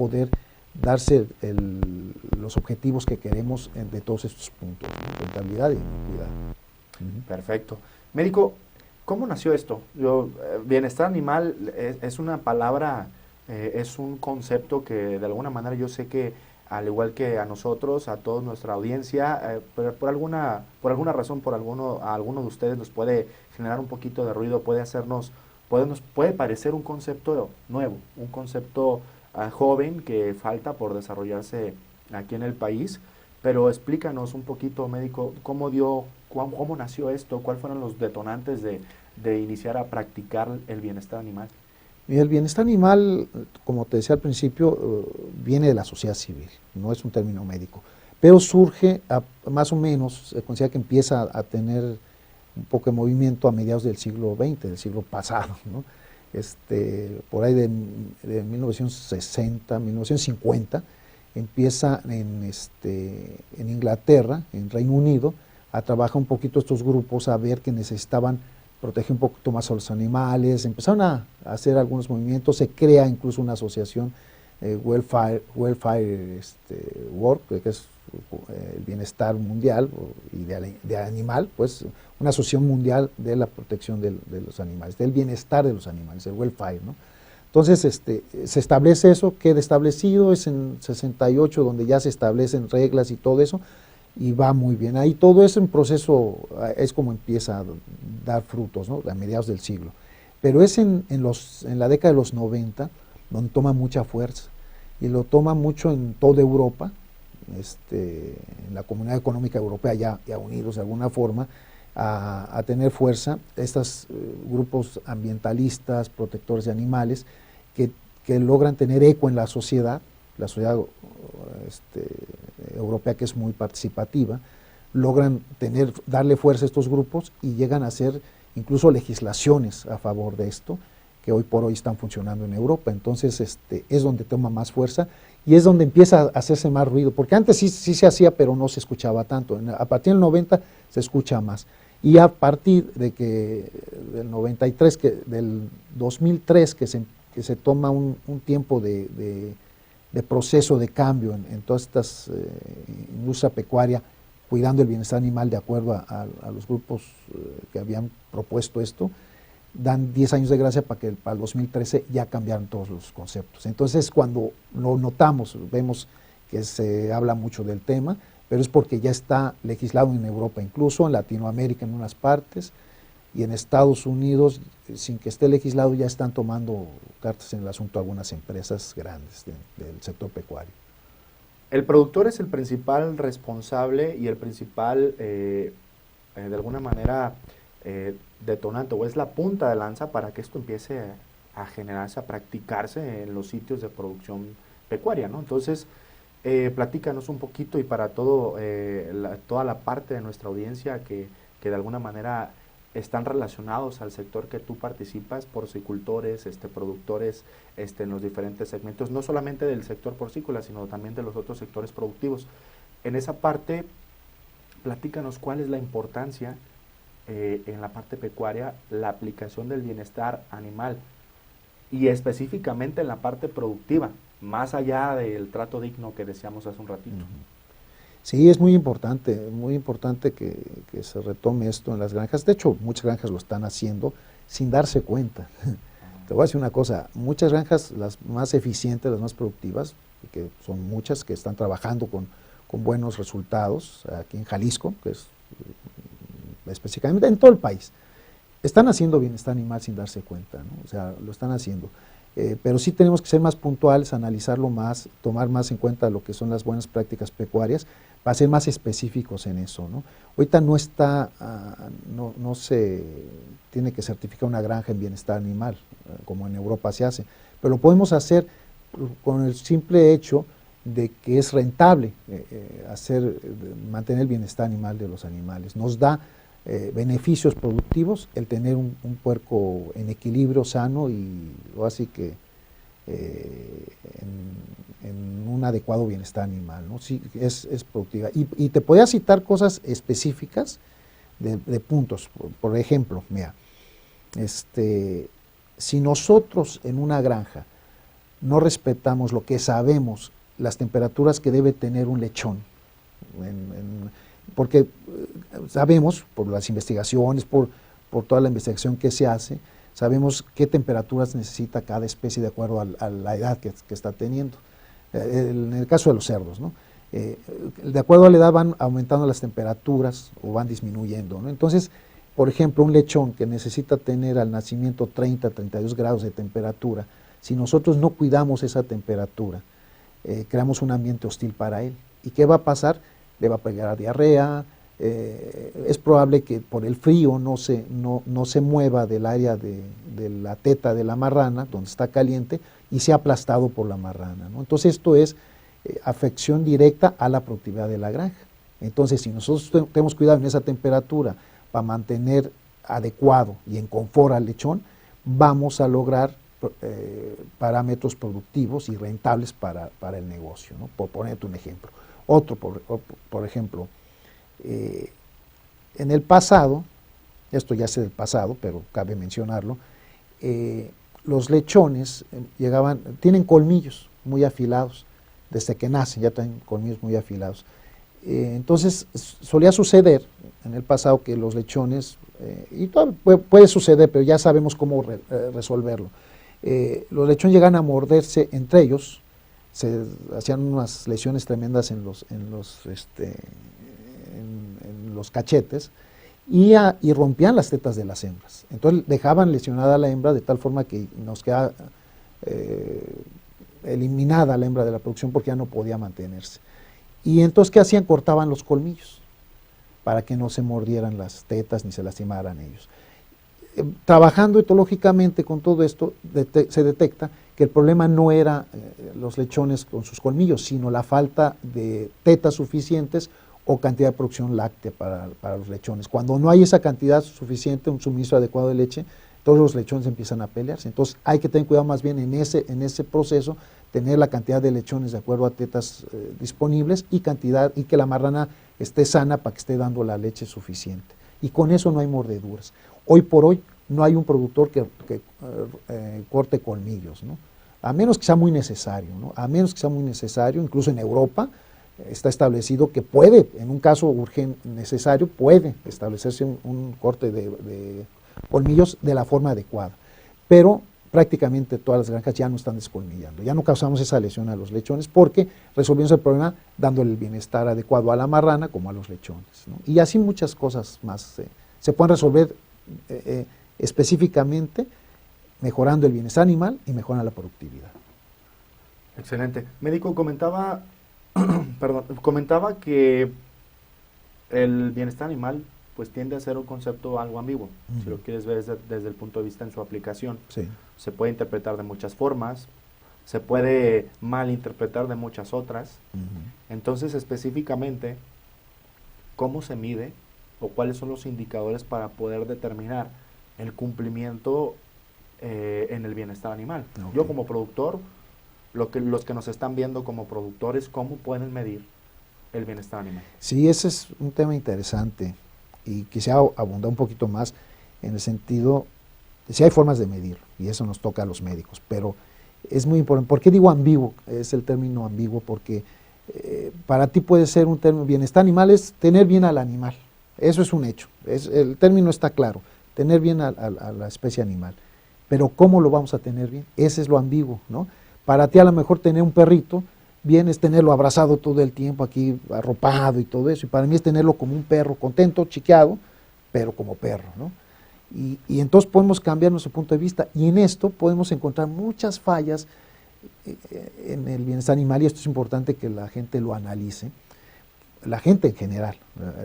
poder darse los objetivos que queremos de todos estos puntos, ¿no? Rentabilidad y equidad. Perfecto. Médico, ¿cómo nació esto? Bienestar animal es una palabra, es un concepto que de alguna manera yo sé que al igual que a nosotros, a toda nuestra audiencia, por alguna razón, a alguno de ustedes nos puede generar un poquito de ruido, puede parecer un concepto nuevo, un concepto joven que falta por desarrollarse aquí en el país, pero explícanos un poquito, médico, cómo nació esto, cuáles fueron los detonantes de iniciar a practicar el bienestar animal. Y el bienestar animal, como te decía al principio, viene de la sociedad civil, no es un término médico, pero surge más o menos, se considera que empieza a tener un poco de movimiento a mediados del siglo XX, del siglo pasado, ¿no? Por ahí de 1960, 1950, empieza en Inglaterra, en Reino Unido, a trabajar un poquito estos grupos, a ver que necesitaban proteger un poquito más a los animales, empezaron a hacer algunos movimientos, se crea incluso una asociación, Welfare Work, que es el bienestar mundial y de animal, pues una asociación mundial de la protección de los animales, del bienestar de los animales, el welfare, ¿no? Entonces se establece eso, queda establecido, es en 68 donde ya se establecen reglas y todo eso, y va muy bien. Ahí todo eso en proceso es como empieza a dar frutos, ¿no? A mediados del siglo. Pero es en la década de los 90 donde toma mucha fuerza, y lo toma mucho en toda Europa, en la Comunidad Económica Europea ya unidos de alguna forma a tener fuerza estos grupos ambientalistas, protectores de animales, que logran tener eco en la sociedad europea, que es muy participativa, logran darle fuerza a estos grupos y llegan a hacer incluso legislaciones a favor de esto, que hoy por hoy están funcionando en Europa. Entonces es donde toma más fuerza y es donde empieza a hacerse más ruido, porque antes sí se hacía, pero no se escuchaba tanto. A partir del 90 se escucha más. Y a partir del 93, del 2003, que se toma un tiempo de proceso de cambio en todas estas industria pecuaria, cuidando el bienestar animal de acuerdo a los grupos que habían propuesto esto, dan 10 años de gracia para que para el 2013 ya cambiaron todos los conceptos. Entonces, cuando lo notamos, vemos que se habla mucho del tema, pero es porque ya está legislado en Europa, incluso en Latinoamérica en unas partes, y en Estados Unidos, sin que esté legislado, ya están tomando cartas en el asunto algunas empresas grandes del sector pecuario. El productor es el principal responsable y el principal, de alguna manera, detonante, o es la punta de lanza para que esto empiece a generarse, a practicarse en los sitios de producción pecuaria, ¿no? Entonces, platícanos un poquito, y para toda la parte de nuestra audiencia que de alguna manera están relacionados al sector que tú participas, porcicultores, productores, en los diferentes segmentos, no solamente del sector porcícola, sino también de los otros sectores productivos. En esa parte, platícanos cuál es la importancia en la parte pecuaria, la aplicación del bienestar animal, y específicamente en la parte productiva, más allá del trato digno que decíamos hace un ratito. Sí, es muy importante que se retome esto en las granjas. De hecho, muchas granjas lo están haciendo sin darse cuenta. Te voy a decir una cosa, muchas granjas, las más eficientes, las más productivas, que son muchas que están trabajando con buenos resultados, aquí en Jalisco, que es específicamente en todo el país, están haciendo bienestar animal sin darse cuenta, ¿no? O sea, lo están haciendo. Pero sí tenemos que ser más puntuales, analizarlo más, tomar más en cuenta lo que son las buenas prácticas pecuarias, para ser más específicos en eso, ¿no? Ahorita no se tiene que certificar una granja en bienestar animal, como en Europa se hace, pero lo podemos hacer con el simple hecho de que es rentable mantener el bienestar animal de los animales. Nos da beneficios productivos el tener un puerco en equilibrio sano y así que en un adecuado bienestar animal, ¿no? Sí, es productiva. Y te podía citar cosas específicas de puntos. Por ejemplo, mira, si nosotros en una granja no respetamos lo que sabemos, las temperaturas que debe tener un lechón, porque sabemos, por las investigaciones, por toda la investigación que se hace, sabemos qué temperaturas necesita cada especie de acuerdo a la edad que está teniendo. En el caso de los cerdos, ¿no? De acuerdo a la edad van aumentando las temperaturas o van disminuyendo, ¿no? Entonces, por ejemplo, un lechón que necesita tener al nacimiento 30, 32 grados de temperatura, si nosotros no cuidamos esa temperatura, creamos un ambiente hostil para él. ¿Y qué va a pasar? Le va a pegar diarrea, es probable que por el frío no se mueva del área de la teta de la marrana, donde está caliente, y sea aplastado por la marrana, ¿no? Entonces esto es afección directa a la productividad de la granja. Entonces, si nosotros tenemos cuidado en esa temperatura para mantener adecuado y en confort al lechón, vamos a lograr parámetros productivos y rentables para el negocio, ¿no? Por ponerte un ejemplo. Otro, por ejemplo, en el pasado, esto ya es del pasado, pero cabe mencionarlo, los lechones tienen colmillos muy afilados, desde que nacen ya tienen colmillos muy afilados. Entonces solía suceder en el pasado que los lechones, y todo puede suceder, pero ya sabemos cómo resolverlo, los lechones llegan a morderse entre ellos, se hacían unas lesiones tremendas en los cachetes y rompían las tetas de las hembras. Entonces dejaban lesionada a la hembra de tal forma que nos queda eliminada la hembra de la producción porque ya no podía mantenerse. Y entonces, ¿qué hacían? Cortaban los colmillos para que no se mordieran las tetas ni se lastimaran ellos. Trabajando etológicamente con todo esto, se detecta que el problema no era los lechones con sus colmillos, sino la falta de tetas suficientes o cantidad de producción láctea para los lechones. Cuando no hay esa cantidad suficiente, un suministro adecuado de leche, todos los lechones empiezan a pelearse. Entonces hay que tener cuidado más bien en ese proceso, tener la cantidad de lechones de acuerdo a tetas disponibles y que la marrana esté sana para que esté dando la leche suficiente. Y con eso no hay mordeduras. Hoy por hoy no hay un productor que corte colmillos, ¿no? A menos que sea muy necesario, ¿no? A menos que sea muy necesario, incluso en Europa está establecido que puede, en un caso urgente necesario, puede establecerse un corte de colmillos de la forma adecuada. Pero prácticamente todas las granjas ya no están descolmillando, ya no causamos esa lesión a los lechones porque resolvimos el problema dándole el bienestar adecuado a la marrana como a los lechones, ¿no? Y así muchas cosas más se pueden resolver específicamente mejorando el bienestar animal y mejorando la productividad. Excelente. Médico, comentaba que el bienestar animal pues tiende a ser un concepto algo ambiguo, si lo quieres ver desde el punto de vista en su aplicación. Sí. Se puede interpretar de muchas formas, se puede malinterpretar de muchas otras. Entonces, específicamente, ¿cómo se mide o cuáles son los indicadores para poder determinar el cumplimiento en el bienestar animal? Okay. Yo como productor, los que nos están viendo como productores, ¿cómo pueden medir el bienestar animal? Sí, ese es un tema interesante y quisiera abundar un poquito más en el sentido, sí hay formas de medirlo y eso nos toca a los médicos, pero es muy importante. ¿Por qué digo ambiguo? Es el término ambiguo porque para ti puede ser un término, bienestar animal es tener bien al animal, eso es un hecho, el término está claro, tener bien a la especie animal, pero ¿cómo lo vamos a tener bien? Ese es lo ambiguo, ¿no? Para ti a lo mejor tener un perrito, bien es tenerlo abrazado todo el tiempo aquí, arropado y todo eso, y para mí es tenerlo como un perro, contento, chiqueado, pero como perro, ¿no? Y entonces podemos cambiar nuestro punto de vista, y en esto podemos encontrar muchas fallas en el bienestar animal, y esto es importante que la gente lo analice, la gente en general,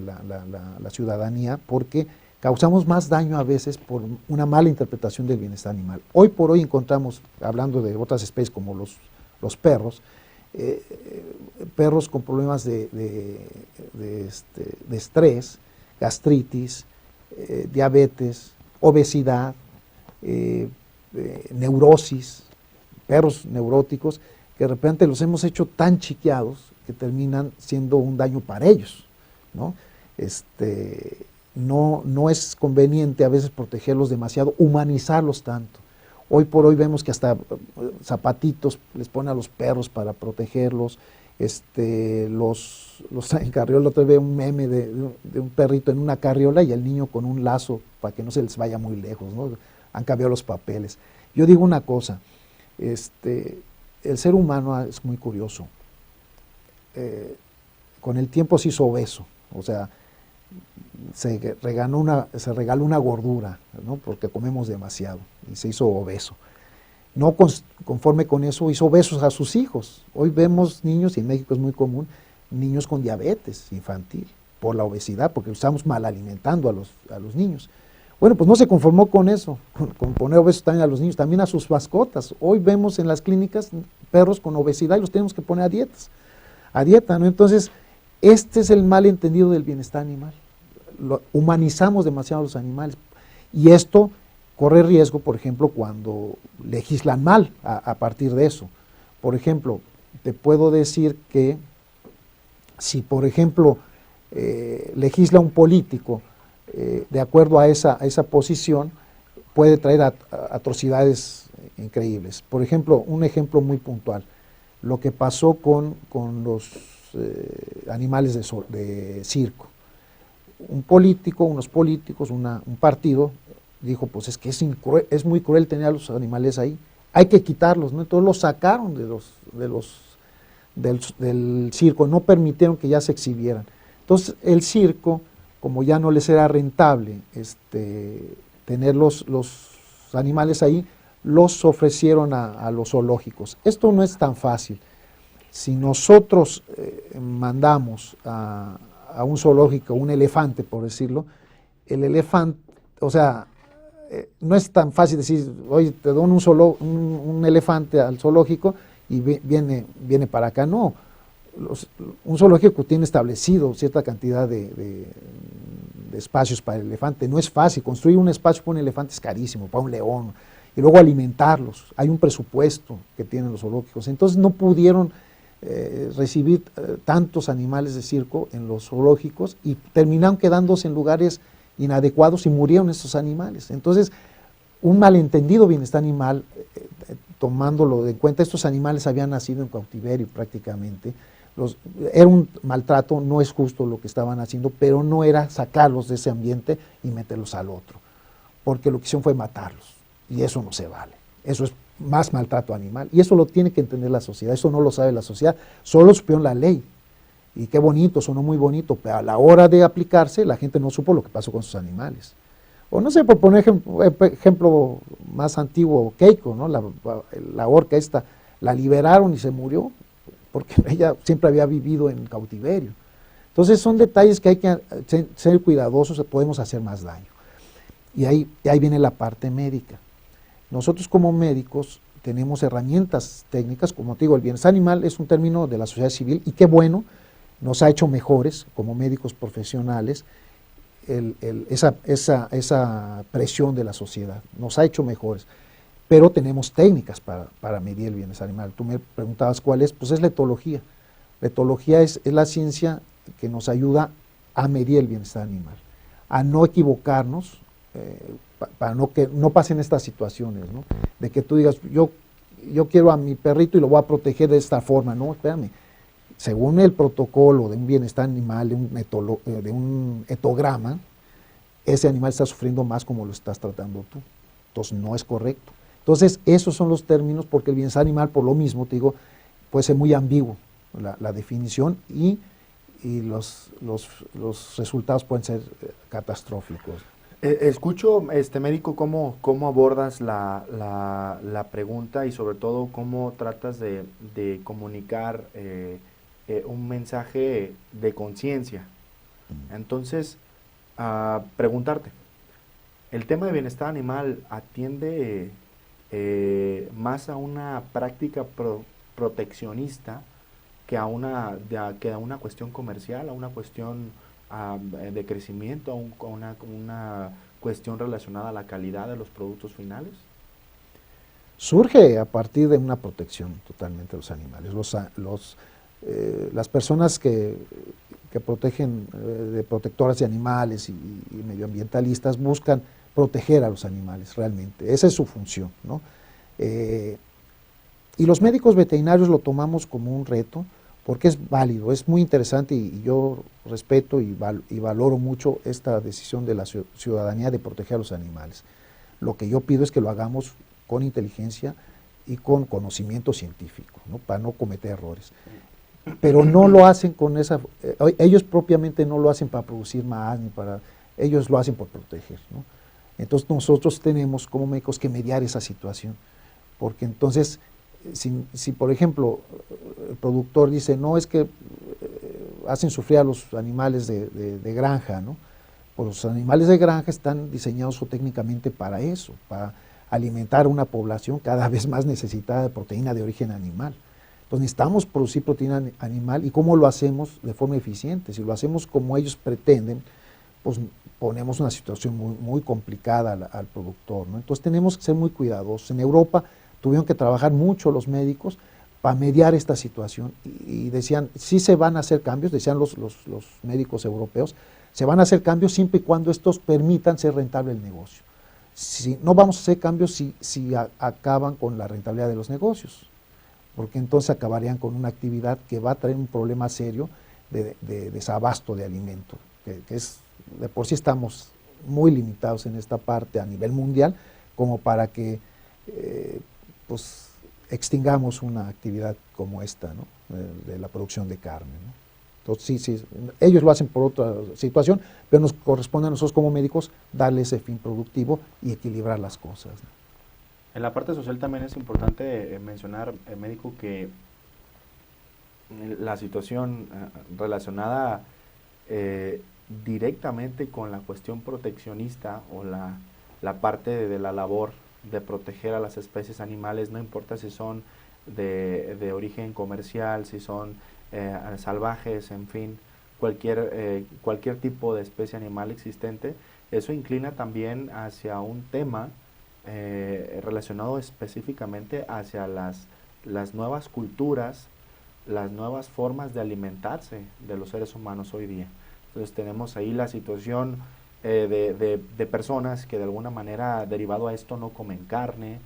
la ciudadanía, porque causamos más daño a veces por una mala interpretación del bienestar animal. Hoy por hoy encontramos, hablando de otras especies como los perros, perros con problemas de estrés, gastritis, diabetes, obesidad, neurosis, perros neuróticos, que de repente los hemos hecho tan chiqueados que terminan siendo un daño para ellos, ¿no? No es conveniente a veces protegerlos demasiado, humanizarlos tanto. Hoy por hoy vemos que hasta zapatitos les ponen a los perros para protegerlos. En carriola, otra vez un meme de un perrito en una carriola y el niño con un lazo para que no se les vaya muy lejos, ¿no? Han cambiado los papeles. Yo digo una cosa, el ser humano es muy curioso. Con el tiempo se hizo obeso, o sea, se regaló una gordura, ¿no? Porque comemos demasiado y se hizo obeso. No conforme con eso, hizo obesos a sus hijos. Hoy vemos niños, y en México es muy común, niños con diabetes infantil por la obesidad, porque estamos mal alimentando a los niños. Bueno, pues no se conformó con eso, con poner obesos también a los niños, también a sus mascotas. Hoy vemos en las clínicas perros con obesidad y los tenemos que poner a dieta, ¿no? Entonces, este es el malentendido del bienestar animal. Humanizamos demasiado a los animales y esto corre riesgo, por ejemplo, cuando legislan mal a partir de eso. Por ejemplo, te puedo decir que si, por ejemplo, legisla un político de acuerdo a esa posición, puede traer atrocidades increíbles. Por ejemplo, un ejemplo muy puntual, lo que pasó con los animales de circo. Unos políticos, un partido, dijo, pues es que es muy cruel tener a los animales ahí, hay que quitarlos, ¿no? Entonces los sacaron del circo, no permitieron que ya se exhibieran. Entonces el circo, como ya no les era rentable tener los animales ahí, los ofrecieron a los zoológicos. Esto no es tan fácil. Si nosotros mandamos a un zoológico un elefante, por decirlo, el elefante, o sea, no es tan fácil decir, oye, te doy un elefante al zoológico y viene para acá. No, un zoológico tiene establecido cierta cantidad de espacios para el elefante. No es fácil, construir un espacio para un elefante es carísimo, para un león, y luego alimentarlos. Hay un presupuesto que tienen los zoológicos. Entonces no pudieron recibir tantos animales de circo en los zoológicos y terminaron quedándose en lugares inadecuados y murieron esos animales. Entonces, un malentendido bienestar animal, tomándolo en cuenta, estos animales habían nacido en cautiverio prácticamente, era un maltrato, no es justo lo que estaban haciendo, pero no era sacarlos de ese ambiente y meterlos al otro, porque lo que hicieron fue matarlos, y eso no se vale, eso es más maltrato animal, y eso lo tiene que entender la sociedad, eso no lo sabe la sociedad, solo supieron la ley, y qué bonito, sonó muy bonito, pero a la hora de aplicarse la gente no supo lo que pasó con sus animales. O no sé, por poner ejemplo más antiguo, Keiko, ¿no? La orca esta, la liberaron y se murió, porque ella siempre había vivido en cautiverio. Entonces son detalles que hay que ser cuidadosos, podemos hacer más daño. Y ahí viene la parte médica. Nosotros como médicos tenemos herramientas técnicas, como te digo, el bienestar animal es un término de la sociedad civil y qué bueno, nos ha hecho mejores como médicos profesionales esa presión de la sociedad, nos ha hecho mejores, pero tenemos técnicas para medir el bienestar animal. Tú me preguntabas cuál es, pues es la etología. La etología es la ciencia que nos ayuda a medir el bienestar animal, a no equivocarnos, para que no pasen estas situaciones, ¿no? De que tú digas, yo quiero a mi perrito y lo voy a proteger de esta forma. No, espérame. Según el protocolo de un bienestar animal, de un etograma, ese animal está sufriendo más como lo estás tratando tú. Entonces no es correcto. Entonces esos son los términos, porque el bienestar animal, por lo mismo, te digo, puede ser muy ambiguo la definición y los resultados pueden ser catastróficos. Escucho, médico, cómo abordas la pregunta y sobre todo cómo tratas de comunicar un mensaje de conciencia. Entonces, preguntarte, ¿el tema de bienestar animal atiende más a una práctica proteccionista que a una cuestión comercial, a una cuestión de crecimiento, a una cuestión relacionada a la calidad de los productos finales? Surge a partir de una protección totalmente de los animales. Las personas que protegen, de protectoras de animales y medioambientalistas, buscan proteger a los animales realmente. Esa es su función, ¿no? Y los médicos veterinarios lo tomamos como un reto, porque es válido, es muy interesante y yo respeto y valoro mucho esta decisión de la ciudadanía de proteger a los animales. Lo que yo pido es que lo hagamos con inteligencia y con conocimiento científico, ¿no? Para no cometer errores. Pero no lo hacen con esa, ellos propiamente no lo hacen para producir más, ellos lo hacen por proteger, ¿no? Entonces nosotros tenemos como médicos que mediar esa situación, porque entonces, si por ejemplo el productor dice, no, es que hacen sufrir a los animales de granja, ¿no? Pues los animales de granja están diseñados técnicamente para eso, para alimentar a una población cada vez más necesitada de proteína de origen animal. Entonces necesitamos producir proteína animal, y ¿cómo lo hacemos de forma eficiente? Si lo hacemos como ellos pretenden, pues ponemos una situación muy complicada al productor, ¿no? Entonces tenemos que ser muy cuidadosos. En Europa tuvieron que trabajar mucho los médicos para mediar esta situación y decían, sí se van a hacer cambios, decían los médicos europeos, se van a hacer cambios siempre y cuando estos permitan ser rentable el negocio. No vamos a hacer cambios si acaban con la rentabilidad de los negocios, porque entonces acabarían con una actividad que va a traer un problema serio de desabasto de alimento, que es, de por sí estamos muy limitados en esta parte a nivel mundial, como para que pues extingamos una actividad como esta, ¿no? De la producción de carne, ¿no? Entonces sí, ellos lo hacen por otra situación, pero nos corresponde a nosotros como médicos darle ese fin productivo y equilibrar las cosas, ¿no? En la parte social también es importante mencionar, médico, que la situación relacionada directamente con la cuestión proteccionista o la parte de la labor de proteger a las especies animales, no importa si son de origen comercial, si son salvajes, en fin, cualquier tipo de especie animal existente, eso inclina también hacia un tema relacionado específicamente hacia las nuevas culturas, las nuevas formas de alimentarse de los seres humanos hoy día. Entonces tenemos ahí la situación de personas que de alguna manera, derivado a esto, no comen carne,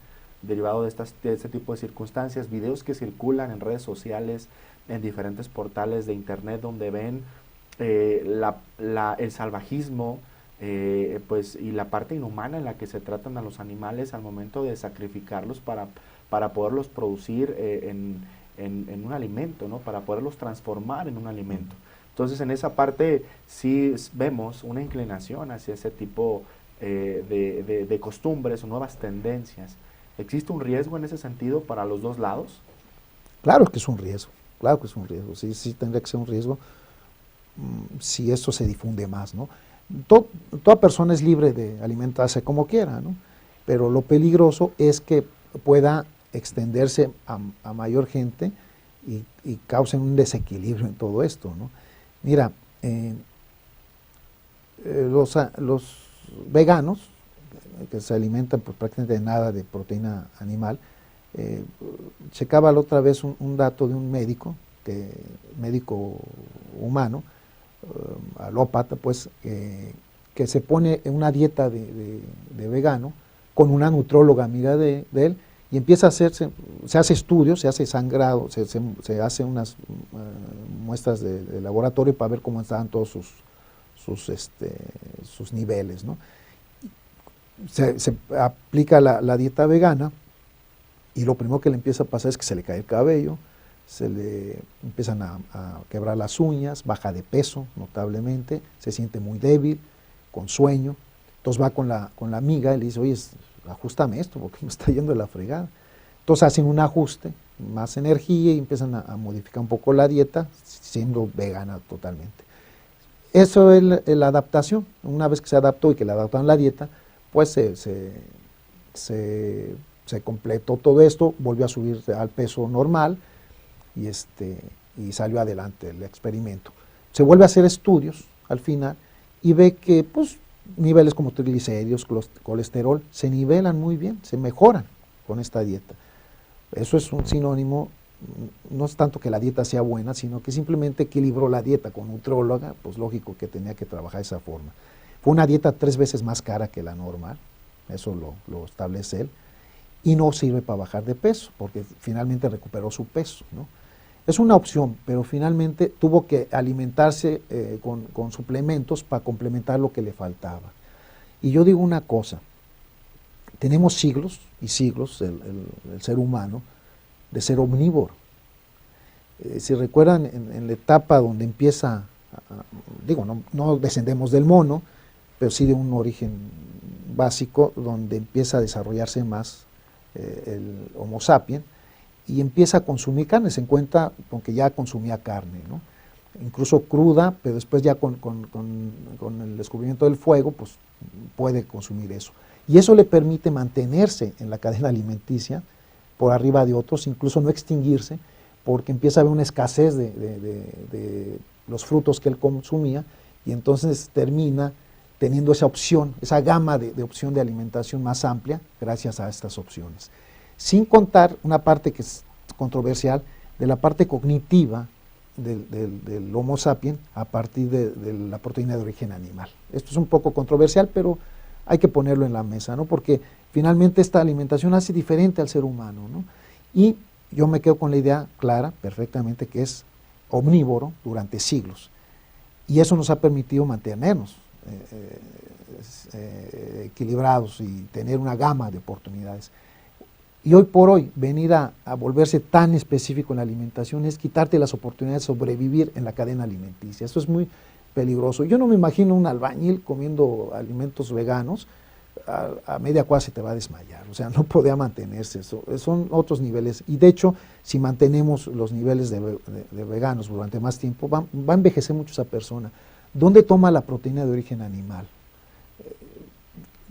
derivado de este tipo de circunstancias, videos que circulan en redes sociales, en diferentes portales de internet, donde ven el salvajismo, pues, y la parte inhumana en la que se tratan a los animales al momento de sacrificarlos para poderlos producir en un alimento, ¿no? Para poderlos transformar en un alimento. Entonces, en esa parte sí vemos una inclinación hacia ese tipo de costumbres o nuevas tendencias. ¿Existe un riesgo en ese sentido para los dos lados? Claro que es un riesgo, claro que es un riesgo, sí tendría que ser un riesgo si esto se difunde más, ¿no? Toda persona es libre de alimentarse como quiera, ¿no? Pero lo peligroso es que pueda extenderse a mayor gente y causen un desequilibrio en todo esto, ¿no? Mira, los veganos, que se alimentan pues prácticamente nada de proteína animal, checaba la otra vez un dato de un médico humano, alópata, pues, que se pone en una dieta de vegano con una nutróloga amiga de él, y empieza a hacerse, se hace estudios, se hace sangrado, se hace unas muestras de laboratorio para ver cómo estaban todos sus niveles, ¿no? Se aplica la dieta vegana, y lo primero que le empieza a pasar es que se le cae el cabello, se le empiezan a quebrar las uñas, baja de peso notablemente, se siente muy débil, con sueño. Entonces va con la amiga y le dice, oye, ajustame esto porque me está yendo de la fregada. Entonces hacen un ajuste, más energía, y empiezan a modificar un poco la dieta, siendo vegana totalmente. Eso es la adaptación. Una vez que se adaptó y que le adaptaron la dieta, pues se completó todo esto, volvió a subir al peso normal y salió adelante el experimento. Se vuelve a hacer estudios al final y ve que pues niveles como triglicéridos, colesterol, se nivelan muy bien, se mejoran con esta dieta. Eso es un sinónimo, no es tanto que la dieta sea buena, sino que simplemente equilibró la dieta con nutróloga, pues lógico que tenía que trabajar de esa forma. Fue una dieta 3 veces más cara que la normal, eso lo establece él, y no sirve para bajar de peso, porque finalmente recuperó su peso, ¿no? Es una opción, pero finalmente tuvo que alimentarse con suplementos para complementar lo que le faltaba. Y yo digo una cosa, tenemos siglos y siglos, el ser humano, de ser omnívoro. Si recuerdan, en la etapa donde empieza, digo, no descendemos del mono, pero sí de un origen básico, donde empieza a desarrollarse más el Homo sapiens, y empieza a consumir carne, se encuentra con que ya consumía carne, ¿no? Incluso cruda, pero después ya con el descubrimiento del fuego, pues puede consumir eso. Y eso le permite mantenerse en la cadena alimenticia por arriba de otros, incluso no extinguirse, porque empieza a haber una escasez de los frutos que él consumía, y entonces termina teniendo esa opción, esa gama de opción de alimentación más amplia gracias a estas opciones. Sin contar una parte que es controversial, de la parte cognitiva del Homo sapiens a partir de la proteína de origen animal. Esto es un poco controversial, pero hay que ponerlo en la mesa, ¿no? Porque finalmente esta alimentación hace diferente al ser humano, ¿no? Y yo me quedo con la idea clara, perfectamente, que es omnívoro durante siglos. Y eso nos ha permitido mantenernos equilibrados y tener una gama de oportunidades. Y hoy por hoy, venir a volverse tan específico en la alimentación es quitarte las oportunidades de sobrevivir en la cadena alimenticia. Esto es muy peligroso. Yo no me imagino un albañil comiendo alimentos veganos, a media cuadra se te va a desmayar, o sea, no podía mantenerse. Son otros niveles. Y de hecho, si mantenemos los niveles de veganos durante más tiempo, va a envejecer mucho esa persona. ¿Dónde toma la proteína de origen animal?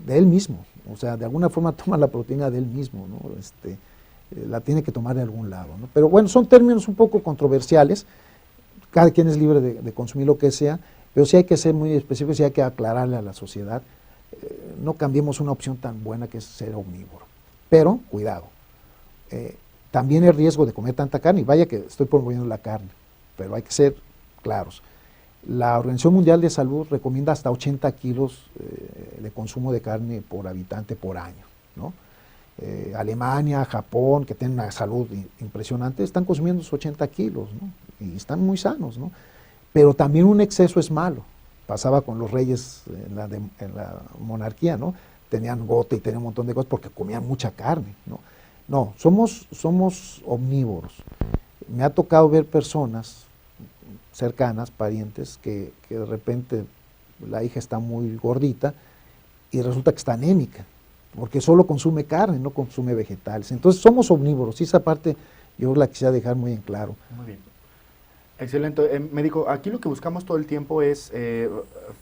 De él mismo. O sea, de alguna forma toma la proteína de él mismo, ¿no? La tiene que tomar de algún lado, ¿no? Pero bueno, son términos un poco controversiales, cada quien es libre de consumir lo que sea, pero sí hay que ser muy específicos y hay que aclararle a la sociedad, no cambiemos una opción tan buena que es ser omnívoro. Pero, cuidado, también el riesgo de comer tanta carne, y vaya que estoy promoviendo la carne, pero hay que ser claros. La Organización Mundial de Salud recomienda hasta 80 kilos de consumo de carne por habitante por año, ¿no? Alemania, Japón, que tienen una salud impresionante, están consumiendo esos 80 kilos, ¿no? Y están muy sanos, ¿no? Pero también un exceso es malo. Pasaba con los reyes en la monarquía, ¿no? Tenían gota y tenían un montón de cosas porque comían mucha carne, ¿no? No, somos omnívoros. Me ha tocado ver personas cercanas, parientes, que de repente la hija está muy gordita y resulta que está anémica, porque solo consume carne, no consume vegetales. Entonces somos omnívoros, y esa parte yo la quisiera dejar muy en claro. Muy bien. Excelente. Médico, aquí lo que buscamos todo el tiempo es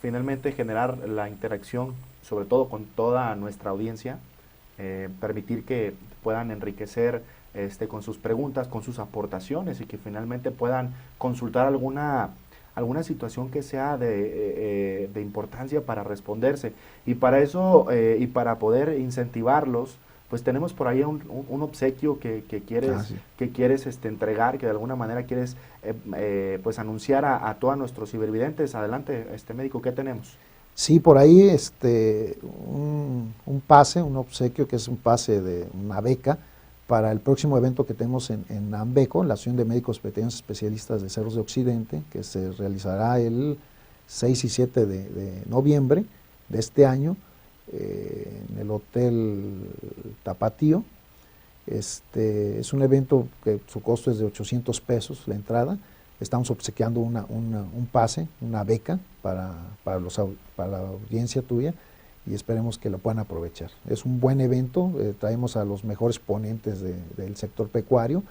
finalmente generar la interacción, sobre todo con toda nuestra audiencia, permitir que puedan enriquecer con sus preguntas, con sus aportaciones, y que finalmente puedan consultar alguna situación que sea de importancia para responderse. Y para eso, y para poder incentivarlos, pues tenemos por ahí un obsequio que quieres, Sí. que quieres entregar, que de alguna manera quieres pues anunciar a todos nuestros cibervidentes. Adelante, médico, ¿qué tenemos? Sí, por ahí un pase, un obsequio, que es un pase de una beca para el próximo evento que tenemos en Ambeco, en la Asociación de Médicos Veterinarios Especialistas de Cerros de Occidente, que se realizará el 6 y 7 de noviembre de este año, en el Hotel Tapatío. Es un evento que su costo es de 800 pesos la entrada. Estamos obsequiando un pase, una beca para la audiencia tuya, y esperemos que lo puedan aprovechar. Es un buen evento, traemos a los mejores ponentes del sector pecuario,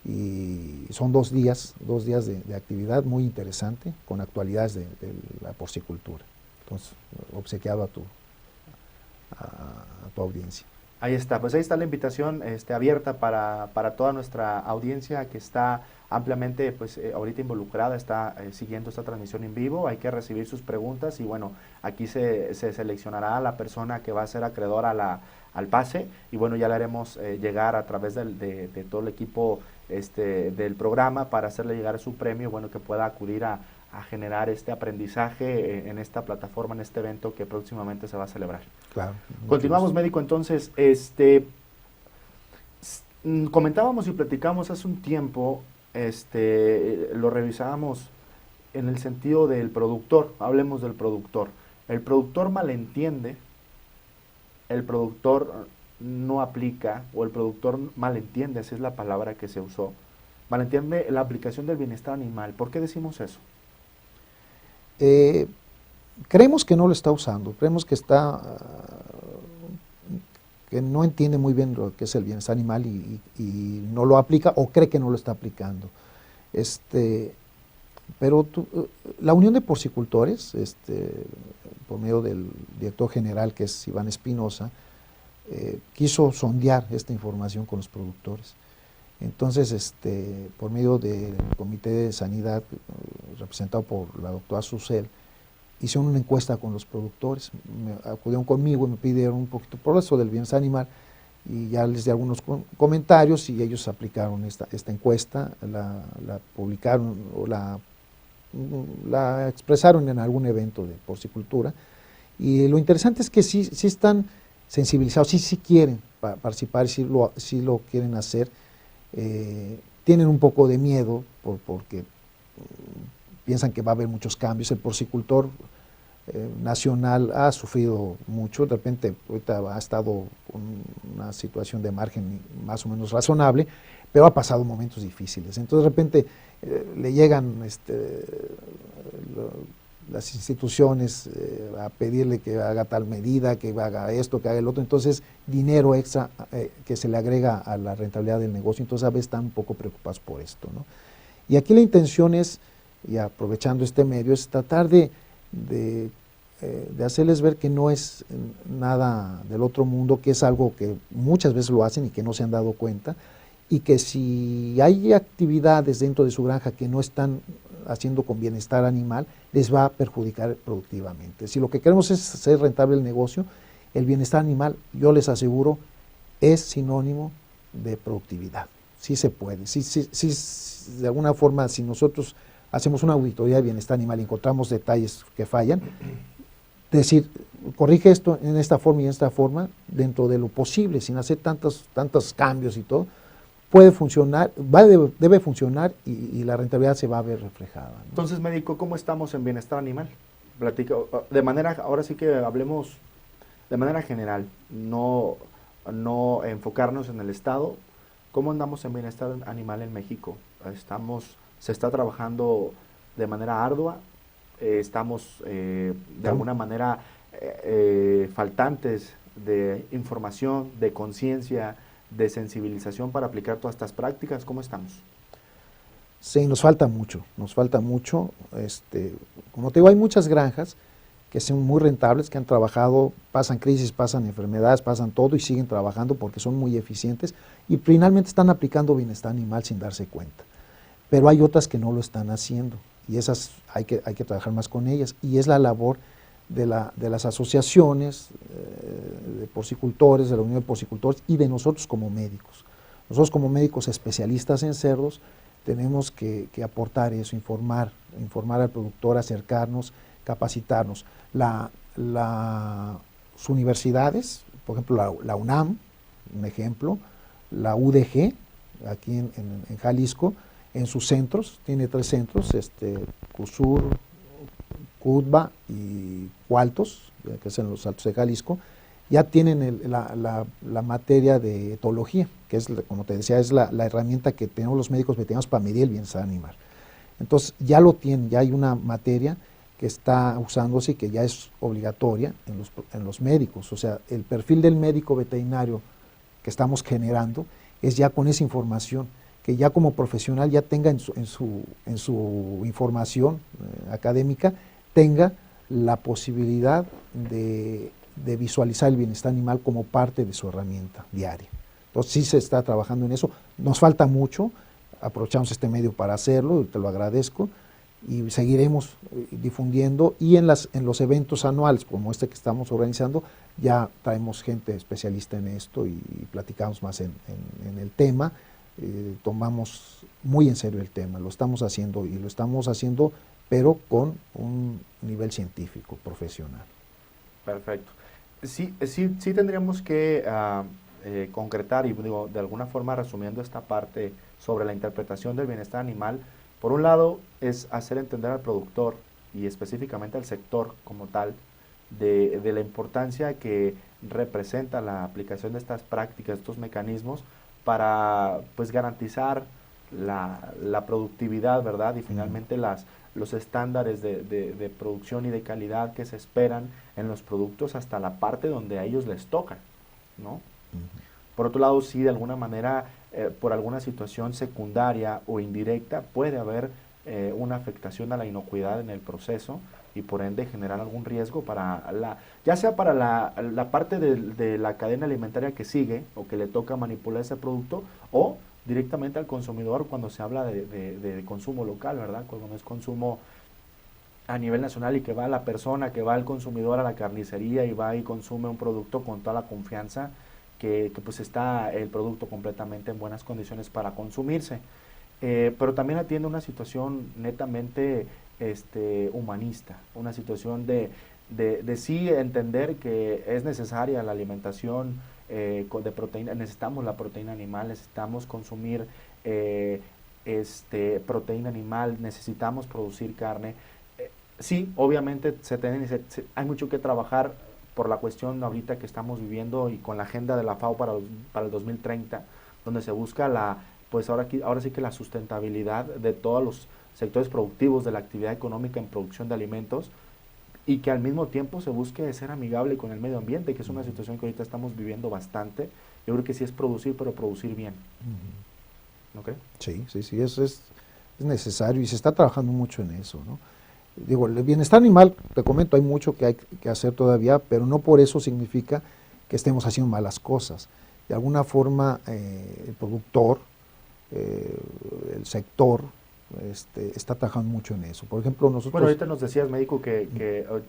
y son 2 días de actividad muy interesante con actualidades de la porcicultura. Entonces, obsequiado a tu audiencia. Ahí está, pues ahí está la invitación abierta para toda nuestra audiencia que está ampliamente pues ahorita involucrada, está siguiendo esta transmisión en vivo. Hay que recibir sus preguntas y bueno, aquí se seleccionará a la persona que va a ser acreedora al pase, y bueno, ya le haremos llegar a través de todo el equipo del programa para hacerle llegar su premio, bueno, que pueda acudir a generar este aprendizaje en esta plataforma, en este evento que próximamente se va a celebrar. Claro. Continuamos, médico, entonces, Comentábamos y platicábamos hace un tiempo, lo revisábamos en el sentido del productor, hablemos del productor. El productor malentiende, el productor no aplica, o el productor malentiende, esa es la palabra que se usó, malentiende la aplicación del bienestar animal. ¿Por qué decimos eso? Creemos que no lo está usando, creemos que que no entiende muy bien lo que es el bienestar animal y no lo aplica o cree que no lo está aplicando. Pero la Unión de Porcicultores, por medio del director general, que es Iván Espinosa, quiso sondear esta información con los productores. Entonces, por medio del Comité de Sanidad, representado por la doctora Susel, hicieron una encuesta con los productores, acudieron conmigo y me pidieron un poquito por eso del bienestar animal, y ya les di algunos comentarios y ellos aplicaron esta encuesta, la publicaron o la expresaron en algún evento de porcicultura, y lo interesante es que sí están sensibilizados, sí quieren participar, sí lo quieren hacer. Tienen un poco de miedo porque piensan que va a haber muchos cambios. El porcicultor nacional ha sufrido mucho, de repente ahorita ha estado con una situación de margen más o menos razonable, pero ha pasado momentos difíciles. Entonces de repente le llegan las instituciones a pedirle que haga tal medida, que haga esto, que haga el otro, entonces dinero extra que se le agrega a la rentabilidad del negocio, entonces a veces están un poco preocupados por esto, ¿no? Y aquí la intención es, y aprovechando este medio, es tratar de hacerles ver que no es nada del otro mundo, que es algo que muchas veces lo hacen y que no se han dado cuenta, y que si hay actividades dentro de su granja que no están haciendo con bienestar animal, les va a perjudicar productivamente. Si lo que queremos es hacer rentable el negocio, el bienestar animal, yo les aseguro, es sinónimo de productividad. Sí se puede, sí, de alguna forma, si nosotros hacemos una auditoría de bienestar animal y encontramos detalles que fallan, decir, corrige esto en esta forma y en esta forma, dentro de lo posible, sin hacer tantos cambios y todo, puede funcionar, debe funcionar y la rentabilidad se va a ver reflejada, ¿no? Entonces, médico, ¿cómo estamos en bienestar animal? De manera, ahora sí que hablemos de manera general, no enfocarnos en el Estado. ¿Cómo andamos en bienestar animal en México? ¿Se está trabajando de manera ardua? ¿Estamos de alguna manera faltantes de información, de conciencia, de sensibilización para aplicar todas estas prácticas? ¿Cómo estamos? Sí, nos falta mucho. Como te digo, hay muchas granjas que son muy rentables, que han trabajado, pasan crisis, pasan enfermedades, pasan todo y siguen trabajando porque son muy eficientes y finalmente están aplicando bienestar animal sin darse cuenta. Pero hay otras que no lo están haciendo y esas hay que trabajar más con ellas, y es la labor de las asociaciones de porcicultores, de la Unión de Porcicultores y de nosotros como médicos. Nosotros como médicos especialistas en cerdos tenemos que aportar eso, informar al productor, acercarnos, capacitarnos. Las universidades, por ejemplo la UNAM, un ejemplo, la UDG, aquí en Jalisco, en sus centros, tiene 3 centros, CUSUR, CUTBA y Cualtos, que es en los Altos de Jalisco, ya tienen la materia de etología, que es, como te decía, es la herramienta que tenemos los médicos veterinarios para medir el bienestar animal. Entonces ya lo tienen, ya hay una materia que está usándose y que ya es obligatoria en los médicos. O sea, el perfil del médico veterinario que estamos generando es ya con esa información, que ya como profesional ya tenga en su información académica, tenga la posibilidad de visualizar el bienestar animal como parte de su herramienta diaria. Entonces sí se está trabajando en eso, nos falta mucho, aprovechamos este medio para hacerlo, te lo agradezco, y seguiremos difundiendo, y en los eventos anuales como este que estamos organizando, ya traemos gente especialista en esto y platicamos más en el tema, tomamos muy en serio el tema, lo estamos haciendo pero con un nivel científico, profesional. Perfecto. Sí tendríamos que concretar y digo, de alguna forma resumiendo esta parte sobre la interpretación del bienestar animal, por un lado es hacer entender al productor y específicamente al sector como tal de la importancia que representa la aplicación de estas prácticas, estos mecanismos para pues garantizar la productividad, ¿verdad? Y finalmente los estándares de producción y de calidad que se esperan en los productos hasta la parte donde a ellos les tocan, ¿no? Por otro lado, sí, de alguna manera, por alguna situación secundaria o indirecta, puede haber una afectación a la inocuidad en el proceso y por ende generar algún riesgo para ya sea para la parte de la cadena alimentaria que sigue o que le toca manipular ese producto o directamente al consumidor cuando se habla de consumo local, ¿verdad? Cuando no es consumo a nivel nacional y que va la persona, que va el consumidor a la carnicería y va y consume un producto con toda la confianza que pues está el producto completamente en buenas condiciones para consumirse. Pero también atiende una situación netamente humanista, una situación de sí entender que es necesaria la alimentación de proteína, necesitamos la proteína animal, necesitamos consumir proteína animal, necesitamos producir carne. Sí, obviamente hay mucho que trabajar por la cuestión ahorita que estamos viviendo y con la agenda de la FAO para el 2030, donde se busca pues ahora sí que la sustentabilidad de todos los sectores productivos de la actividad económica en producción de alimentos y que al mismo tiempo se busque ser amigable con el medio ambiente, que es una situación que ahorita estamos viviendo bastante. Yo creo que sí es producir, pero producir bien. ¿No cree? Sí, sí, sí, eso es necesario y se está trabajando mucho en eso, ¿no? Digo, el bienestar animal, te comento, hay mucho que hay que hacer todavía, pero no por eso significa que estemos haciendo malas cosas. De alguna forma, el productor, el sector, está trabajando mucho en eso. Por ejemplo, nosotros... Bueno, ahorita nos decías, médico, que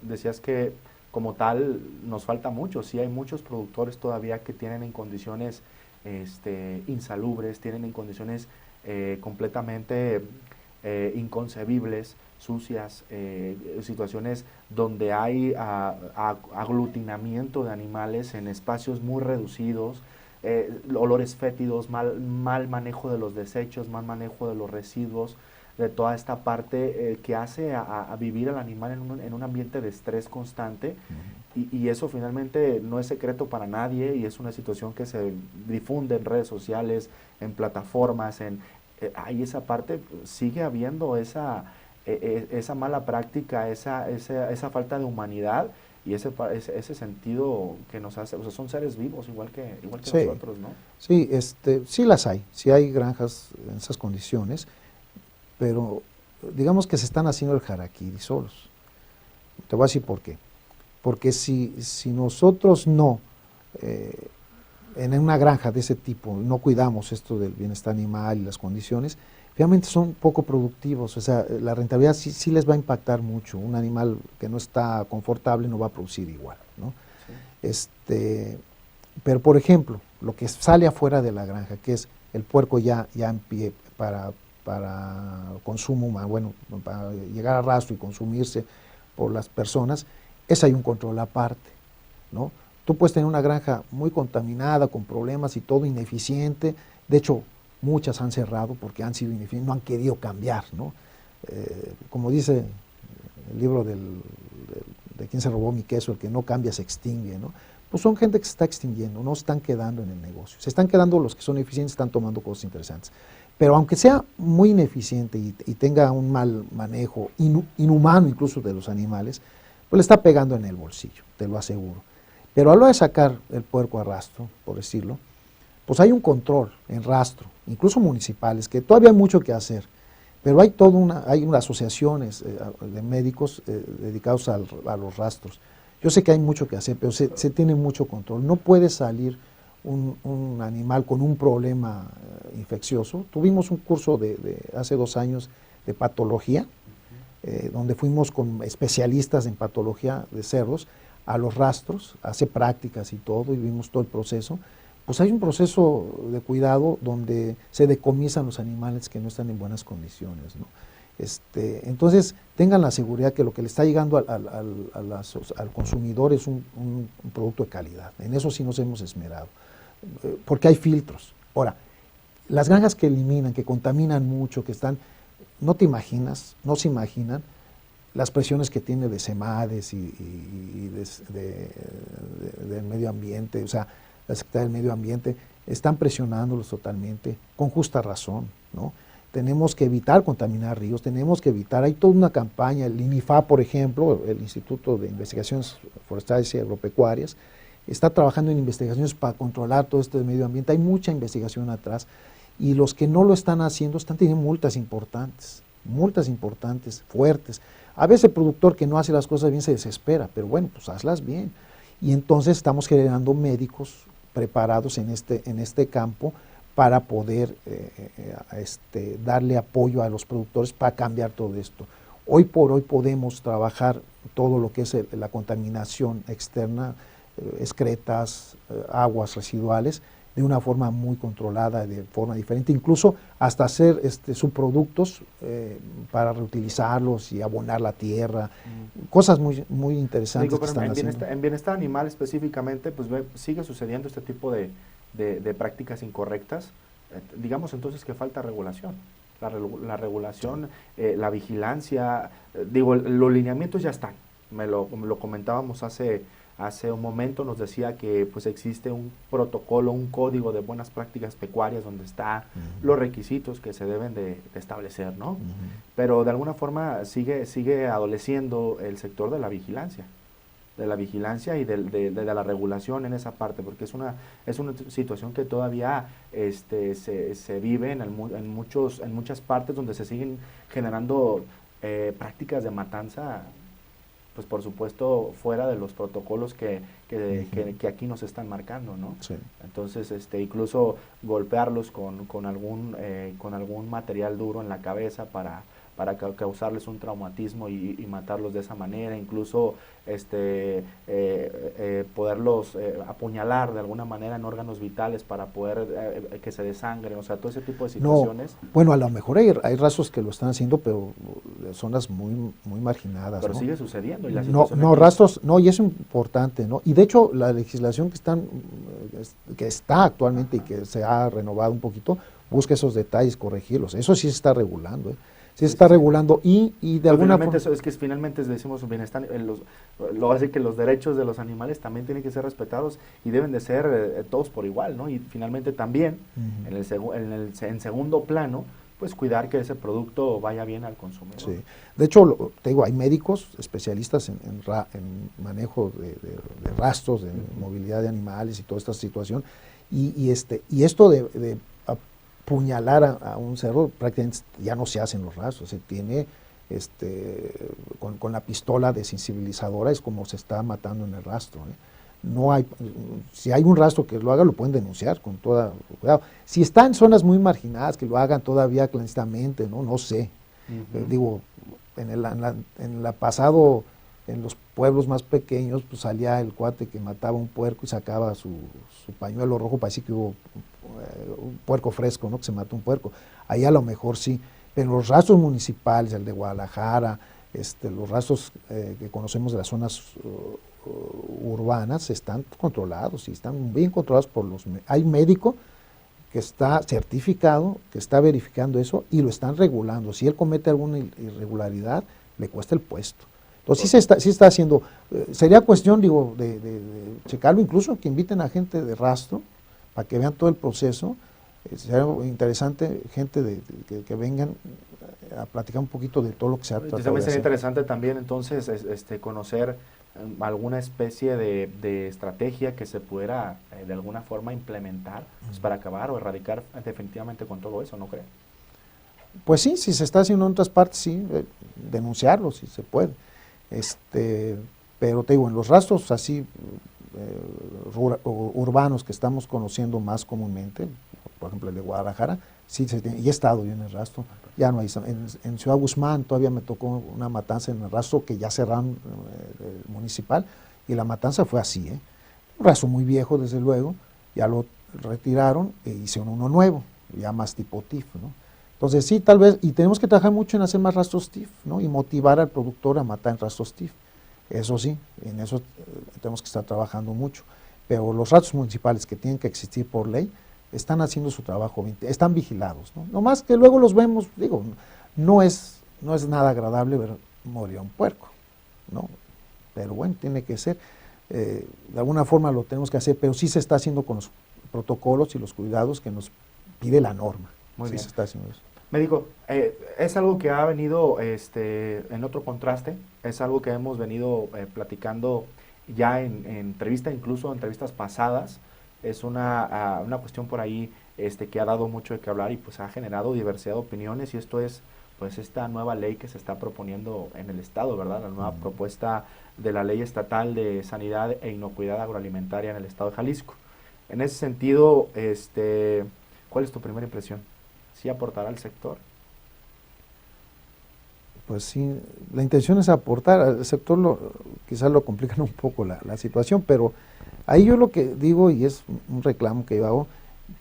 decías que como tal nos falta mucho. Sí hay muchos productores todavía que tienen en condiciones insalubres, tienen en condiciones completamente inconcebibles, sucias, situaciones donde hay aglutinamiento de animales en espacios muy reducidos, olores fétidos, mal manejo de los desechos, mal manejo de los residuos, de toda esta parte que hace a vivir al animal en un ambiente de estrés constante. Y eso finalmente no es secreto para nadie y es una situación que se difunde en redes sociales, en plataformas, ahí esa parte, sigue habiendo esa mala práctica, esa falta de humanidad y ese sentido que nos hace, o sea, son seres vivos igual que Sí, nosotros, ¿no? sí, sí las hay, sí hay granjas en esas condiciones, pero digamos que se están haciendo el harakiri solos. Te voy a decir por qué. Porque si nosotros no, en una granja de ese tipo, no cuidamos esto del bienestar animal y las condiciones, realmente son poco productivos, o sea, la rentabilidad sí les va a impactar mucho. Un animal que no está confortable no va a producir igual, ¿no? Sí. Pero por ejemplo, lo que sale afuera de la granja, que es el puerco ya en pie para consumo humano, bueno, para llegar a rastro y consumirse por las personas, hay un control aparte, ¿no? Tú puedes tener una granja muy contaminada, con problemas y todo, ineficiente. De hecho, muchas han cerrado porque han sido ineficientes, no han querido cambiar, ¿no? Como dice el libro de quién se robó mi queso, el que no cambia se extingue, ¿no? Pues son gente que se está extinguiendo, no están quedando en el negocio. Se están quedando los que son eficientes, están tomando cosas interesantes. Pero aunque sea muy ineficiente y tenga un mal manejo, inhumano incluso de los animales, pues le está pegando en el bolsillo, te lo aseguro. Pero a la hora de sacar el puerco a rastro, por decirlo, pues hay un control en rastro, incluso municipales, que todavía hay mucho que hacer. Pero hay hay unas asociaciones de médicos dedicados a los rastros. Yo sé que hay mucho que hacer, pero se tiene mucho control. No puede salir un animal con un problema infeccioso. Tuvimos un curso de hace 2 años de patología, donde fuimos con especialistas en patología de cerdos a los rastros, hace prácticas y todo, y vimos todo el proceso. Pues hay un proceso de cuidado donde se decomisan los animales que no están en buenas condiciones, ¿no? Entonces, tengan la seguridad que lo que le está llegando al consumidor es un producto de calidad. En eso sí nos hemos esmerado. porque hay filtros. Ahora, las granjas que eliminan, que contaminan mucho, que están, no te imaginas, no se imaginan las presiones que tiene de SEMADES y del medio ambiente, o sea, la Secretaría del Medio Ambiente, están presionándolos totalmente, con justa razón, ¿no? Tenemos que evitar contaminar ríos, tenemos que evitar, hay toda una campaña, el INIFA, por ejemplo, el Instituto de Investigaciones Forestales y Agropecuarias, está trabajando en investigaciones para controlar todo este medio ambiente, hay mucha investigación atrás, y los que no lo están haciendo están teniendo multas importantes, fuertes. A veces el productor que no hace las cosas bien se desespera, pero bueno, pues hazlas bien. Y entonces estamos generando médicos preparados en este campo para poder darle apoyo a los productores para cambiar todo esto. Hoy por hoy podemos trabajar todo lo que es la contaminación externa, excretas, aguas residuales, de una forma muy controlada, de forma diferente, incluso hasta hacer subproductos para reutilizarlos y abonar la tierra, cosas muy interesantes. Digo, que están haciendo. En bienestar animal específicamente, pues sigue sucediendo este tipo de prácticas incorrectas. Digamos entonces que falta regulación. La regulación, la vigilancia, los lineamientos ya están. Lo comentábamos hace un momento, nos decía que pues existe un protocolo, un código de buenas prácticas pecuarias donde está los requisitos que se deben de establecer, ¿no? Pero de alguna forma sigue adoleciendo el sector de la vigilancia y de la regulación en esa parte, porque es una situación que todavía se vive en muchas partes donde se siguen generando prácticas de matanza, pues por supuesto fuera de los protocolos que aquí nos están marcando, ¿no? Sí. Entonces, incluso golpearlos con algún material duro en la cabeza para causarles un traumatismo y matarlos de esa manera, incluso poderlos apuñalar de alguna manera en órganos vitales para poder que se desangren, o sea, todo ese tipo de situaciones. No, bueno, a lo mejor hay rastros que lo están haciendo, pero de zonas muy marginadas. Pero ¿no? sigue sucediendo. Y rastros, no, y es importante, ¿no? Y de hecho, la legislación que está actualmente y que se ha renovado un poquito, busca esos detalles, corregirlos. Eso sí se está regulando, Sí, se está regulando y de alguna forma... Finalmente decimos bienestar, lo hace que los derechos de los animales también tienen que ser respetados y deben de ser todos por igual, ¿no? Y finalmente también, en segundo plano, pues cuidar que ese producto vaya bien al consumidor. Sí. De hecho, te digo, hay médicos especialistas en manejo de rastros, de movilidad de animales y toda esta situación, y esto de apuñalar a un cerdo prácticamente ya no se hacen los rastros, se tiene con la pistola desensibilizadora, es como se está matando en el rastro, No hay, si hay un rastro que lo haga, lo pueden denunciar con toda cuidado. Si está en zonas muy marginadas, que lo hagan todavía clandestinamente, no sé. Digo, en la pasado, en los pueblos más pequeños, pues salía el cuate que mataba un puerco y sacaba su pañuelo rojo, parecía que hubo un puerco fresco, ¿no? Que se mató un puerco. Ahí a lo mejor sí, pero los rastros municipales, el de Guadalajara, los rastros que conocemos de las zonas urbanas, están controlados y están bien controlados hay médico que está certificado, que está verificando eso y lo están regulando. Si él comete alguna irregularidad, le cuesta el puesto. Entonces sí está haciendo, sería cuestión, digo, de checarlo, incluso que inviten a gente de rastro para que vean todo el proceso. Sería interesante gente que vengan a platicar un poquito de todo lo que se ha tratado de hacer. Sería interesante también entonces conocer alguna especie de estrategia que se pudiera de alguna forma implementar pues, para acabar o erradicar definitivamente con todo eso, ¿no cree? Pues sí, si se está haciendo en otras partes, sí, denunciarlo si se puede. Pero te digo, en los rastros así urbanos que estamos conociendo más comúnmente, por ejemplo el de Guadalajara, sí se tiene, y he estado yo en el rastro, ya no hay. En Ciudad Guzmán todavía me tocó una matanza en el rastro que ya cerraron el municipal, y la matanza fue así, un rastro muy viejo desde luego, ya lo retiraron e hicieron uno nuevo, ya más tipo TIF, ¿no? Entonces sí, tal vez, y tenemos que trabajar mucho en hacer más rastros TIF, ¿no? Y motivar al productor a matar en rastros TIF. Eso sí, en eso tenemos que estar trabajando mucho. pero los ratos municipales que tienen que existir por ley están haciendo su trabajo, están vigilados, ¿no? No más que luego los vemos, digo, no es nada agradable ver morir a un puerco, ¿no? Pero bueno, tiene que ser, de alguna forma lo tenemos que hacer, pero sí se está haciendo con los protocolos y los cuidados que nos pide la norma. Muy bien. Se está haciendo eso. Médico, es algo que ha venido en otro contraste, es algo que hemos venido platicando ya en entrevista, incluso en entrevistas pasadas. Es una cuestión por ahí que ha dado mucho de qué hablar y pues ha generado diversidad de opiniones, y esto es pues esta nueva ley que se está proponiendo en el estado, ¿verdad? La nueva propuesta de la Ley Estatal de Sanidad e Inocuidad Agroalimentaria en el estado de Jalisco. En ese sentido, ¿cuál es tu primera impresión? ¿Sí aportará al sector? Pues sí, la intención es aportar al sector, quizás lo complican un poco la situación, pero ahí yo lo que digo, y es un reclamo que yo hago,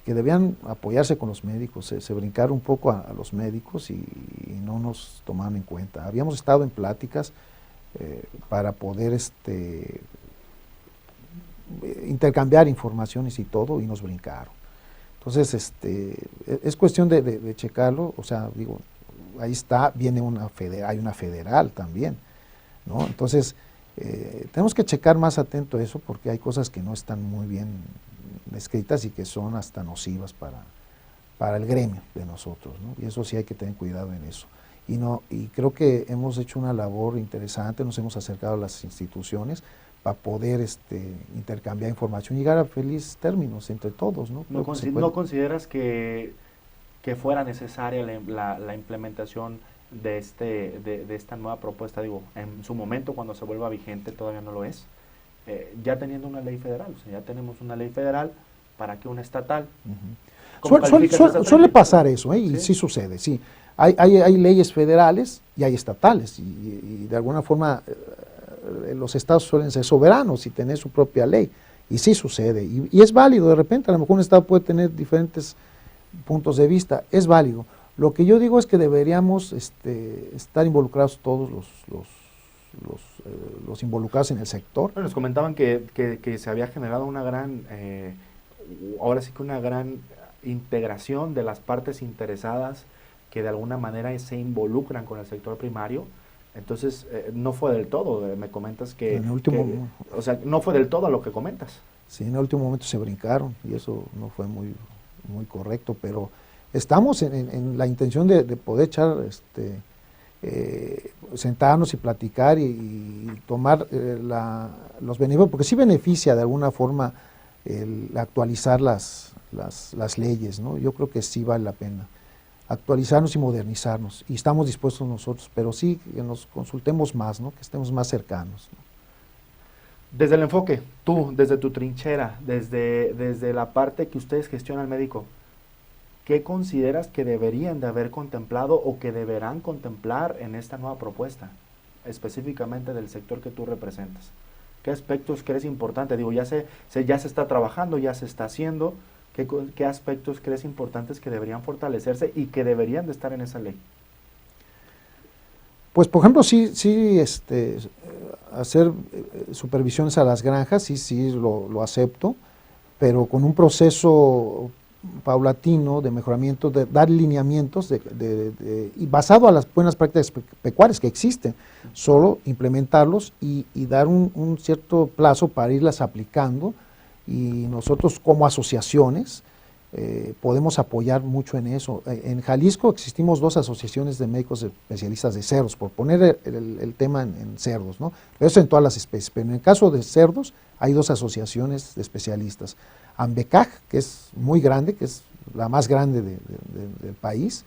que debían apoyarse con los médicos, se brincaron un poco a los médicos y no nos tomaron en cuenta. Habíamos estado en pláticas para poder intercambiar informaciones y todo, y nos brincaron. Entonces, es cuestión de checarlo, o sea, digo, ahí está, viene hay una federal también, ¿no? Entonces, tenemos que checar más atento a eso, porque hay cosas que no están muy bien escritas y que son hasta nocivas para el gremio de nosotros, ¿no? Y eso sí hay que tener cuidado en eso. Y creo que hemos hecho una labor interesante, nos hemos acercado a las instituciones para poder intercambiar información y llegar a felices términos entre todos, ¿no? ¿No consideras que fuera necesaria la implementación de esta nueva propuesta? Digo, en su momento, cuando se vuelva vigente, todavía no lo es, ya teniendo una ley federal, o sea, ya tenemos una ley federal, ¿para qué una estatal? Suele pasar eso, y sí sucede, sí. Hay leyes federales y hay estatales, y de alguna forma los estados suelen ser soberanos y tener su propia ley, y sí sucede, y es válido. De repente a lo mejor un estado puede tener diferentes puntos de vista, es válido. Lo que yo digo es que deberíamos estar involucrados todos los involucrados en el sector. Bueno, nos comentaban que se había generado una gran, ahora sí que una gran integración de las partes interesadas que de alguna manera se involucran con el sector primario. Entonces, no fue del todo, me comentas que, o sea, no fue del todo a lo que comentas. Sí, en el último momento se brincaron y eso no fue muy correcto, pero estamos en la intención de poder echar, sentarnos y platicar y tomar los beneficios, porque sí beneficia de alguna forma el actualizar las leyes, ¿no? Yo creo que sí vale la pena actualizarnos y modernizarnos, y estamos dispuestos nosotros, pero sí que nos consultemos más, ¿no? Que estemos más cercanos, ¿no? Desde el enfoque, tú, desde tu trinchera, desde la parte que ustedes gestionan médico, ¿qué consideras que deberían de haber contemplado o que deberán contemplar en esta nueva propuesta, específicamente del sector que tú representas? ¿Qué aspectos crees importantes? Digo, ya se está trabajando, ya se está haciendo. ¿Qué aspectos crees importantes que deberían fortalecerse y que deberían de estar en esa ley? Pues, por ejemplo, sí, hacer supervisiones a las granjas, sí lo acepto, pero con un proceso paulatino de mejoramiento, de dar lineamientos y basado a las buenas prácticas pecuarias que existen, solo implementarlos y dar un cierto plazo para irlas aplicando, y nosotros como asociaciones podemos apoyar mucho en eso. En Jalisco existimos 2 asociaciones de médicos especialistas de cerdos, por poner el tema en cerdos, ¿no? Eso en todas las especies, pero en el caso de cerdos hay 2 asociaciones de especialistas. AMBECAG, que es muy grande, que es la más grande del país,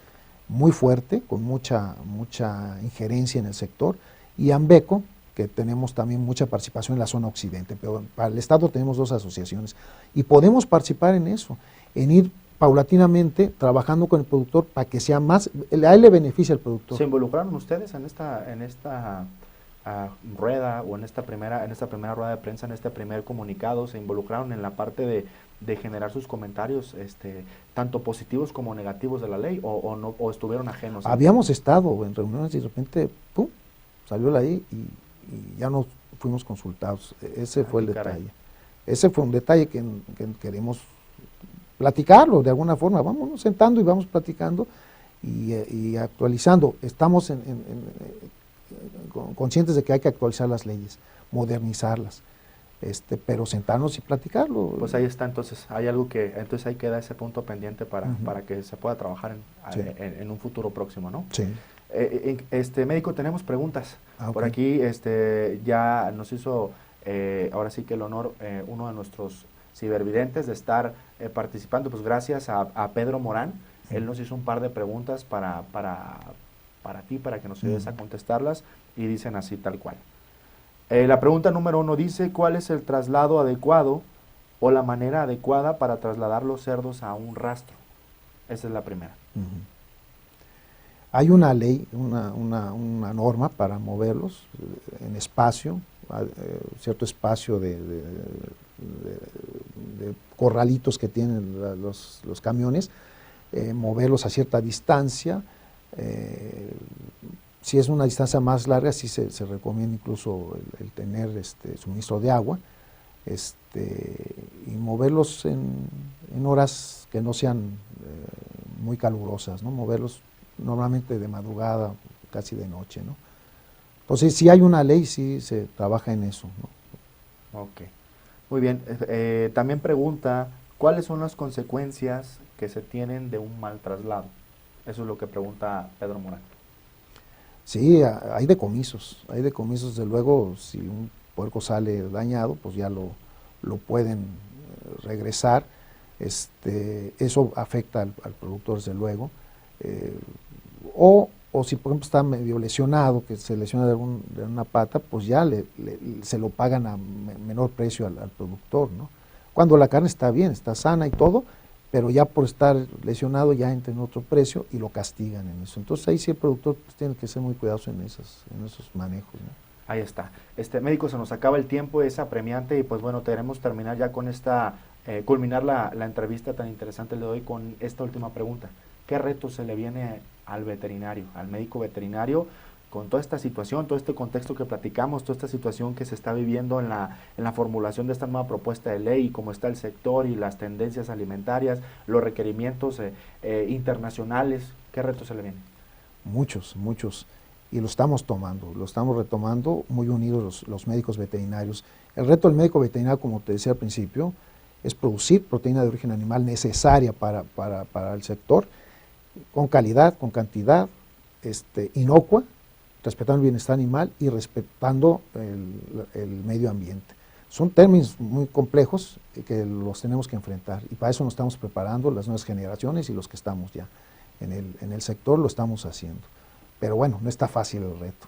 muy fuerte, con mucha injerencia en el sector, y AMBECO, que tenemos también mucha participación en la zona occidente, pero para el estado tenemos 2 asociaciones, y podemos participar en eso, en ir paulatinamente trabajando con el productor para que sea más, a él le beneficia al productor. ¿Se involucraron ustedes en esta rueda o en esta primera rueda de prensa, en este primer comunicado? ¿Se involucraron en la parte de generar sus comentarios, tanto positivos como negativos de la ley, o estuvieron ajenos? Habíamos estado en reuniones y de repente, ¡pum!, salió la ley y ya no fuimos consultados. Ese fue el detalle. Ese fue un detalle que queremos platicarlo de alguna forma, vamos sentando y vamos platicando y actualizando. Estamos conscientes de que hay que actualizar las leyes, modernizarlas, pero sentarnos y platicarlo. Pues ahí está, entonces hay algo entonces ahí queda ese punto pendiente para que se pueda trabajar en un futuro próximo, ¿no? Sí. Médico, tenemos preguntas. Okay. Por aquí ya nos hizo ahora sí que el honor uno de nuestros cibervidentes de estar participando, pues gracias a Pedro Morán. Él nos hizo un par de preguntas para ti, para que nos ayudes a contestarlas, y dicen así tal cual. La pregunta número 1 dice: ¿cuál es el traslado adecuado o la manera adecuada para trasladar los cerdos a un rastro? Esa es la primera. Hay una ley, una norma para moverlos en espacio, cierto espacio de corralitos que tienen los camiones, moverlos a cierta distancia. Si es una distancia más larga, sí se recomienda incluso el tener suministro de agua, y moverlos en horas que no sean muy calurosas, ¿no? Moverlos normalmente de madrugada, casi de noche, ¿no? Entonces, si hay una ley, sí se trabaja en eso, ¿no? Ok, muy bien. También pregunta, ¿cuáles son las consecuencias que se tienen de un mal traslado? Eso es lo que pregunta Pedro Morán. Sí, hay decomisos, desde luego. Si un puerco sale dañado, pues ya lo pueden regresar. Eso afecta al productor, desde luego. O si por ejemplo está medio lesionado, que se lesiona de una pata, pues ya se lo pagan a menor precio al productor, ¿no? Cuando la carne está bien, está sana y todo, pero ya por estar lesionado ya entra en otro precio y lo castigan en eso. Entonces ahí sí el productor pues tiene que ser muy cuidadoso en esos manejos, ¿no? Ahí está. Médico, se nos acaba el tiempo, es apremiante, y pues bueno, queremos terminar ya con culminar la entrevista tan interesante de hoy con esta última pregunta. ¿Qué reto se le viene al veterinario, al médico veterinario, con toda esta situación, todo este contexto que platicamos, toda esta situación que se está viviendo en la formulación de esta nueva propuesta de ley, y cómo está el sector y las tendencias alimentarias, los requerimientos internacionales? ¿Qué retos se le vienen? Muchos, y lo estamos retomando muy unidos los médicos veterinarios. El reto del médico veterinario, como te decía al principio, es producir proteína de origen animal necesaria para el sector, con calidad, con cantidad, inocua, respetando el bienestar animal y respetando el medio ambiente. Son términos muy complejos que los tenemos que enfrentar, y para eso nos estamos preparando las nuevas generaciones, y los que estamos ya en el sector lo estamos haciendo. Pero bueno, no está fácil el reto,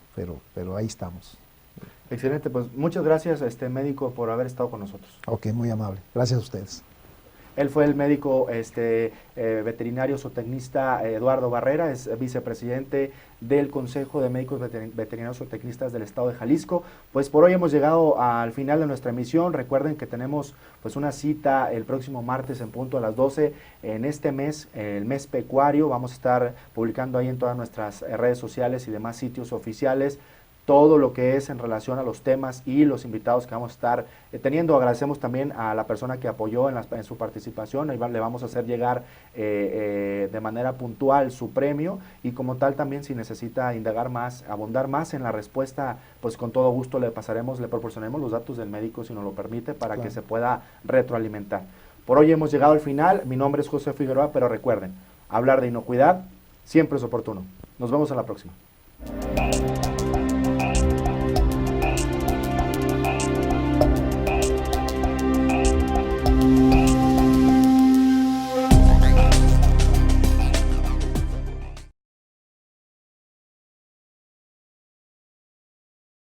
pero ahí estamos. Excelente, pues muchas gracias médico por haber estado con nosotros. Ok, muy amable. Gracias a ustedes. Él fue el médico veterinario zootecnista Eduardo Barrera, es vicepresidente del Consejo de Médicos Veterinarios Zootecnistas del Estado de Jalisco. Pues por hoy hemos llegado al final de nuestra emisión. Recuerden que tenemos pues una cita el próximo martes en punto a las 12 en este mes, el mes pecuario. Vamos a estar publicando ahí en todas nuestras redes sociales y demás sitios oficiales todo lo que es en relación a los temas y los invitados que vamos a estar teniendo. Agradecemos también a la persona que apoyó en su participación. Ahí le vamos a hacer llegar de manera puntual su premio, y como tal también, si necesita indagar más, abundar más en la respuesta, pues con todo gusto le proporcionaremos los datos del médico, si nos lo permite, para que se pueda retroalimentar. Por hoy hemos llegado al final. Mi nombre es José Figueroa, pero recuerden, hablar de inocuidad siempre es oportuno. Nos vemos en la próxima.